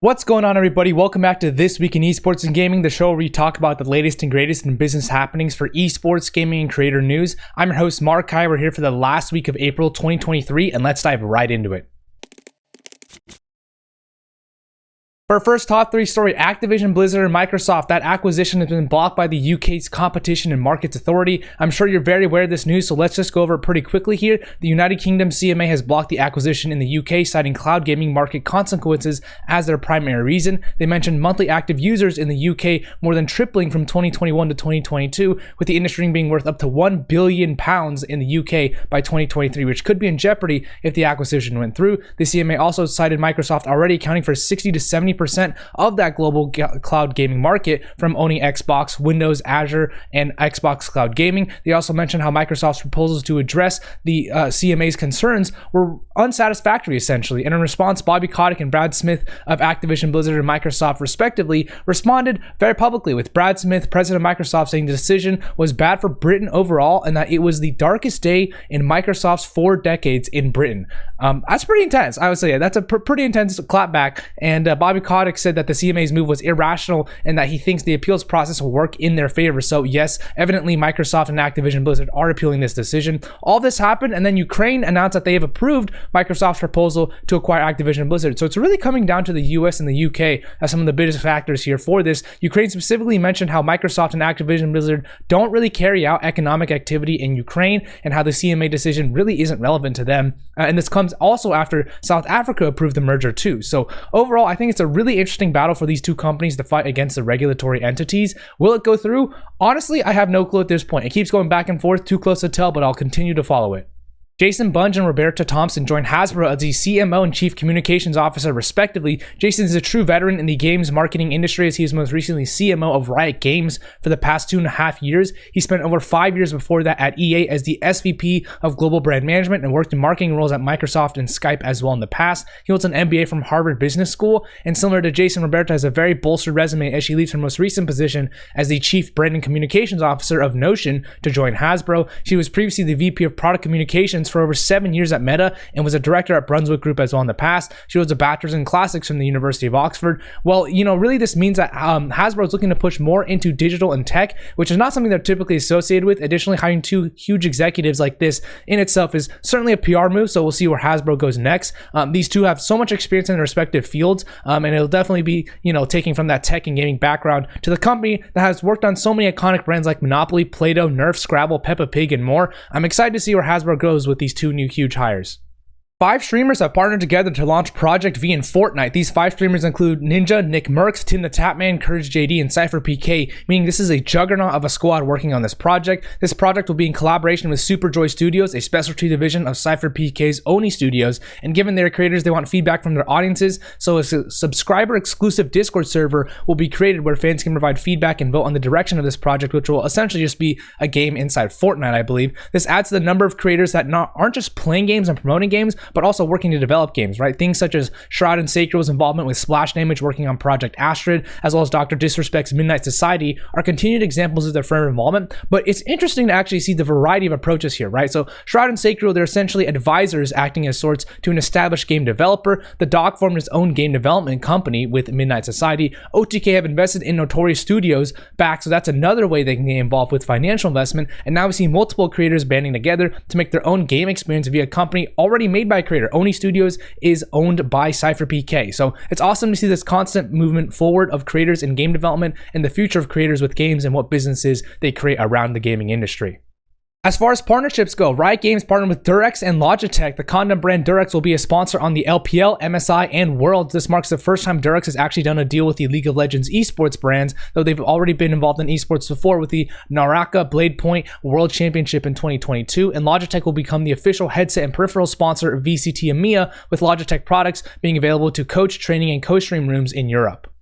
What's going on, everybody? Welcome back to This Week in Esports and Gaming, the show where we talk about the latest and greatest in business happenings for esports, gaming, and creator news. I'm your host, 𝗠𝗿. We're here for the last week of April 2023, and let's dive right into it. For our first top 3 story, Activision-Blizzard and Microsoft, that acquisition has been blocked by the UK's Competition and Markets Authority. I'm sure you're very aware of this news, so let's just go over it pretty quickly here. The United Kingdom CMA has blocked the acquisition in the UK, citing cloud gaming market consequences as their primary reason. They mentioned monthly active users in the UK more than tripling from 2021 to 2022, with the industry being worth up to £1 billion in the UK by 2023, which could be in jeopardy if the acquisition went through. The CMA also cited Microsoft already accounting for 60 to 70% of that global cloud gaming market from owning Xbox, Windows, Azure, and Xbox Cloud Gaming. They also mentioned how Microsoft's proposals to address the CMA's concerns were unsatisfactory, essentially. And in response, Bobby Kotick and Brad Smith of Activision-Blizzard and Microsoft, respectively, responded very publicly, with Brad Smith, president of Microsoft, saying the decision was bad for Britain overall and that it was the darkest day in Microsoft's 4 decades in Britain. That's pretty intense, I would say. That's a pretty intense clapback. And Bobby Kotick said that the CMA's move was irrational and that he thinks the appeals process will work in their favor. So yes, evidently Microsoft and Activision-Blizzard are appealing this decision. All this happened, and then Ukraine announced that they have approved Microsoft's proposal to acquire Activision-Blizzard. So it's really coming down to the US and the UK as some of the biggest factors here for this. Ukraine specifically mentioned how Microsoft and Activision-Blizzard don't really carry out economic activity in Ukraine, and how the CMA decision really isn't relevant to them. And this comes also after South Africa approved the merger too. So overall, I think it's a really interesting battle for these two companies to fight against the regulatory entities. Will it go through? Honestly, I have no clue at this point. It keeps going back and forth, too close to tell, but I'll continue to follow it. Jason Bunge and Roberta Thompson joined Hasbro as the CMO and Chief Communications Officer, respectively. Jason is a true veteran in the games marketing industry, as he was most recently CMO of Riot Games for the past 2.5 years. He spent over 5 years before that at EA as the SVP of Global Brand Management and worked in marketing roles at Microsoft and Skype as well in the past. He holds an MBA from Harvard Business School, and similar to Jason, Roberta has a very bolstered resume as she leaves her most recent position as the Chief Brand and Communications Officer of Notion to join Hasbro. She was previously the VP of Product Communications for over 7 years at Meta and was a director at Brunswick Group as well in the past. She holds a bachelor's in classics from the University of Oxford. Well, really this means that Hasbro is looking to push more into digital and tech, which is not something they're typically associated with. Additionally, hiring 2 huge executives like this in itself is certainly a PR move, so we'll see where Hasbro goes next. These two have so much experience in their respective fields, and it'll definitely be, taking from that tech and gaming background to the company that has worked on so many iconic brands like Monopoly, Play-Doh, Nerf, Scrabble, Peppa Pig, and more. I'm excited to see where Hasbro goes with these 2 new huge hires. 5 streamers have partnered together to launch Project V in Fortnite. These 5 streamers include Ninja, Nick Merckx, Tim the Tapman, Courage JD, and 𝗠𝗿𝗶, meaning this is a juggernaut of a squad working on this project. This project will be in collaboration with Superjoy Studios, a specialty division of 𝗠𝗿𝗶's Oni Studios, and given their creators, they want feedback from their audiences, so a subscriber-exclusive Discord server will be created where fans can provide feedback and vote on the direction of this project, which will essentially just be a game inside Fortnite, I believe. This adds to the number of creators that aren't just playing games and promoting games, but also working to develop games, right? Things such as 𝗠𝗿𝗄's involvement with Splash Damage working on Project Astrid, as well as Dr. Disrespect's Midnight Society, are continued examples of their firm involvement. But it's interesting to actually see the variety of approaches here, right? So 𝗠𝗿𝗄, they're essentially advisors acting as sorts to an established game developer. The Dog formed its own game development company with Midnight Society. OTK have invested in Notorious Studios back, so that's another way they can get involved with financial investment. And now we see multiple creators banding together to make their own game experience via a company already made by a creator. Oni Studios is owned by 𝗠𝗿𝗶. So it's awesome to see this constant movement forward of creators in game development and the future of creators with games and what businesses they create around the gaming industry. As far as partnerships go, Riot Games partnered with Durex and Logitech. The condom brand Durex will be a sponsor on the LPL, MSI, and Worlds. This marks the first time Durex has actually done a deal with the League of Legends esports brands, though they've already been involved in esports before with the Naraka Blade Point World Championship in 2022, and Logitech will become the official headset and peripheral sponsor of VCT EMEA, with Logitech products being available to coach, training, and co-stream rooms in Europe.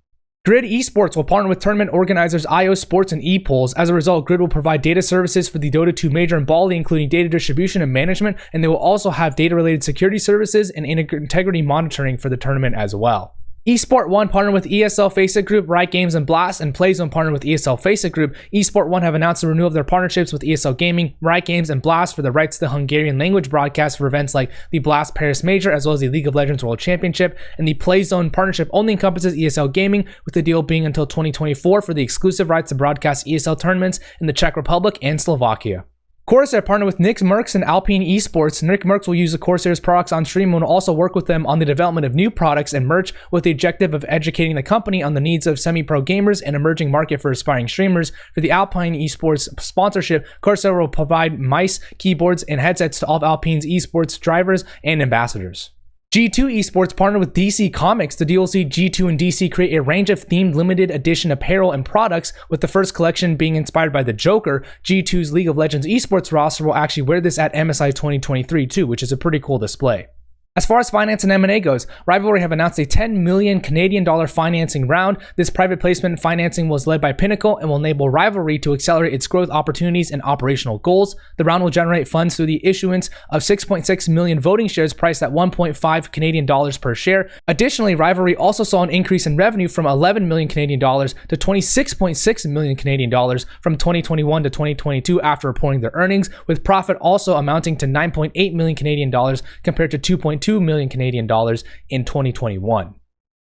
Grid Esports will partner with tournament organizers IO Sports and ePools. As a result, Grid will provide data services for the Dota 2 Major in Bali, including data distribution and management, and they will also have data-related security services and integrity monitoring for the tournament as well. Esport1 partnered with ESL Faceit Group, Riot Games, and Blast, and Playzone partnered with ESL Faceit Group. Esport1 have announced the renewal of their partnerships with ESL Gaming, Riot Games, and Blast for the rights to the Hungarian language broadcast for events like the Blast Paris Major, as well as the League of Legends World Championship. And the Playzone partnership only encompasses ESL Gaming, with the deal being until 2024 for the exclusive rights to broadcast ESL tournaments in the Czech Republic and Slovakia. Corsair partnered with Nick Merckx and Alpine Esports. Nick Merckx will use the Corsair's products on stream and will also work with them on the development of new products and merch, with the objective of educating the company on the needs of semi-pro gamers and emerging market for aspiring streamers. For the Alpine Esports sponsorship, Corsair will provide mice, keyboards, and headsets to all of Alpine's esports drivers and ambassadors. G2 Esports partnered with DC Comics. The deal will see G2 and DC create a range of themed limited edition apparel and products, with the first collection being inspired by the Joker. G2's League of Legends esports roster will actually wear this at MSI 2023 too, which is a pretty cool display. As far as finance and M&A goes, Rivalry have announced a 10 million Canadian dollar financing round. This private placement financing was led by Pinnacle and will enable Rivalry to accelerate its growth opportunities and operational goals. The round will generate funds through the issuance of 6.6 million voting shares priced at 1.5 Canadian dollars per share. Additionally, Rivalry also saw an increase in revenue from 11 million Canadian dollars to 26.6 million Canadian dollars from 2021 to 2022 after reporting their earnings, with profit also amounting to 9.8 million Canadian dollars compared to 2.2 million Canadian dollars in 2021.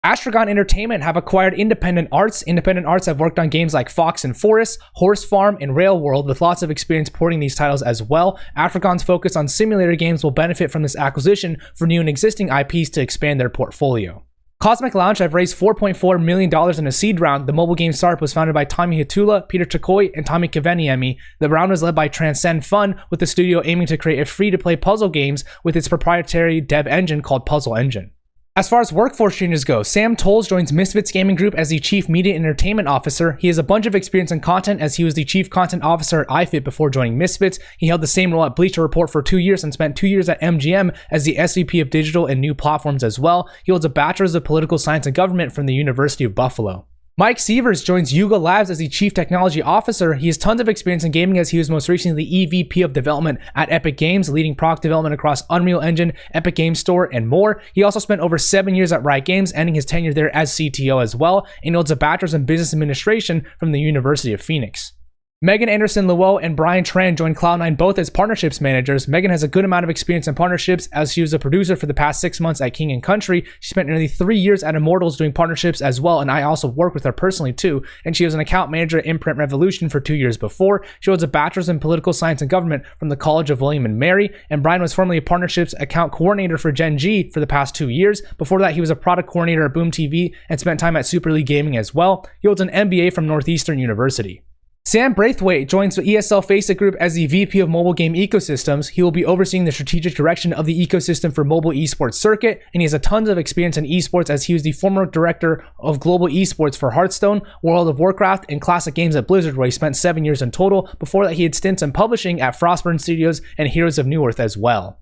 Astragon Entertainment have acquired Independent Arts. Independent Arts have worked on games like Fox and Forest, Horse Farm, and Rail World, with lots of experience porting these titles as well. Astragon's focus on simulator games will benefit from this acquisition for new and existing IPs to expand their portfolio. Cosmic Lounge have raised $4.4 million in a seed round. The mobile game startup was founded by Tommy Hitula, Peter Chakoi, and Tommy Kaveniemi. The round was led by Transcend Fun, with the studio aiming to create a free-to-play puzzle games with its proprietary dev engine called Puzzle Engine. As far as workforce changes go, Sam Tolles joins Misfits Gaming Group as the Chief Media and Entertainment Officer. He has a bunch of experience in content, as he was the Chief Content Officer at iFit before joining Misfits. He held the same role at Bleacher Report for 2 years and spent 2 years at MGM as the SVP of Digital and New Platforms as well. He holds a Bachelor's of Political Science and Government from the University of Buffalo. Mike Sievers joins Yuga Labs as the Chief Technology Officer. He has tons of experience in gaming, as he was most recently the EVP of Development at Epic Games, leading product development across Unreal Engine, Epic Games Store, and more. He also spent over 7 years at Riot Games, ending his tenure there as CTO as well, and holds a Bachelor's in Business Administration from the University of Phoenix. Megan Anderson-Luo and Brian Tran joined Cloud9 both as partnerships managers. Megan has a good amount of experience in partnerships, as she was a producer for the past 6 months at King & Country. She spent nearly 3 years at Immortals doing partnerships as well, and I also worked with her personally too. And she was an account manager at Imprint Revolution for 2 years before. She holds a Bachelor's in Political Science and Government from the College of William & Mary. And Brian was formerly a partnerships account coordinator for Gen G for the past 2 years. Before that, he was a product coordinator at Boom TV and spent time at Super League Gaming as well. He holds an MBA from Northeastern University. Sam Braithwaite joins the ESL Faceit Group as the VP of Mobile Game Ecosystems. He will be overseeing the strategic direction of the ecosystem for mobile esports circuit, and he has a tons of experience in esports, as he was the former director of global esports for Hearthstone, World of Warcraft, and classic games at Blizzard, where he spent 7 years in total. Before that, he had stints in publishing at Frostburn Studios and Heroes of Newerth as well.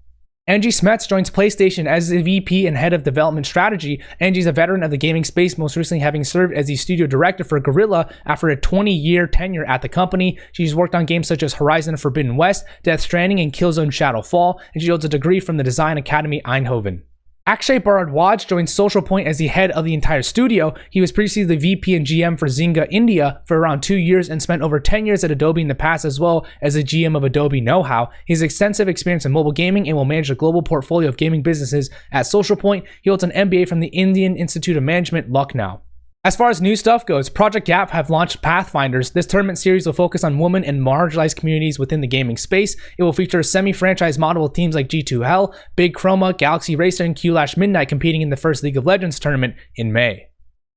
Angie Smets joins PlayStation as the VP and Head of Development Strategy. Angie's a veteran of the gaming space, most recently having served as the studio director for Guerrilla after a 20-year tenure at the company. She's worked on games such as Horizon Forbidden West, Death Stranding, and Killzone Shadowfall, and she holds a degree from the Design Academy Eindhoven. Akshay Bharadwaj joined Social Point as the head of the entire studio. He was previously the VP and GM for Zynga India for around 2 years and spent over 10 years at Adobe in the past, as well as a GM of Adobe Know-How. He has extensive experience in mobile gaming and will manage a global portfolio of gaming businesses at Social Point. He holds an MBA from the Indian Institute of Management, Lucknow. As far as new stuff goes, Project Gap have launched Pathfinders. This tournament series will focus on women and marginalized communities within the gaming space. It will feature a semi-franchise model with teams like G2 Hell, Big Chroma, Galaxy Racer, and Q-Lash Midnight competing in the first League of Legends tournament in May.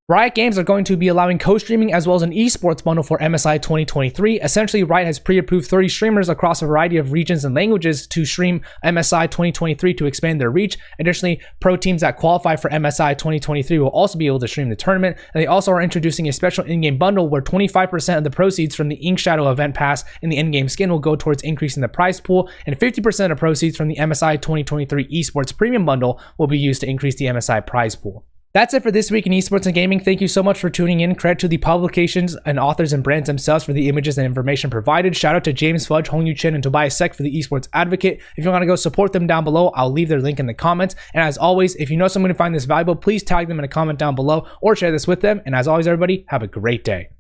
Riot Games are going to be allowing co-streaming as well as an esports bundle for MSI 2023. Essentially, Riot has pre-approved 30 streamers across a variety of regions and languages to stream MSI 2023 to expand their reach. Additionally, pro teams that qualify for MSI 2023 will also be able to stream the tournament. And they also are introducing a special in-game bundle where 25% of the proceeds from the Ink Shadow event pass and the in-game skin will go towards increasing the prize pool, and 50% of proceeds from the MSI 2023 esports premium bundle will be used to increase the MSI prize pool. That's it for this week in esports and gaming. Thank you so much for tuning in. Credit to the publications and authors and brands themselves for the images and information provided. Shout out to James Fudge, Hong Yu Chen, and Tobias Sek for the Esports Advocate. If you want to go support them down below, I'll leave their link in the comments. And as always, if you know someone who find this valuable, please tag them in a comment down below or share this with them. And as always, everybody, have a great day.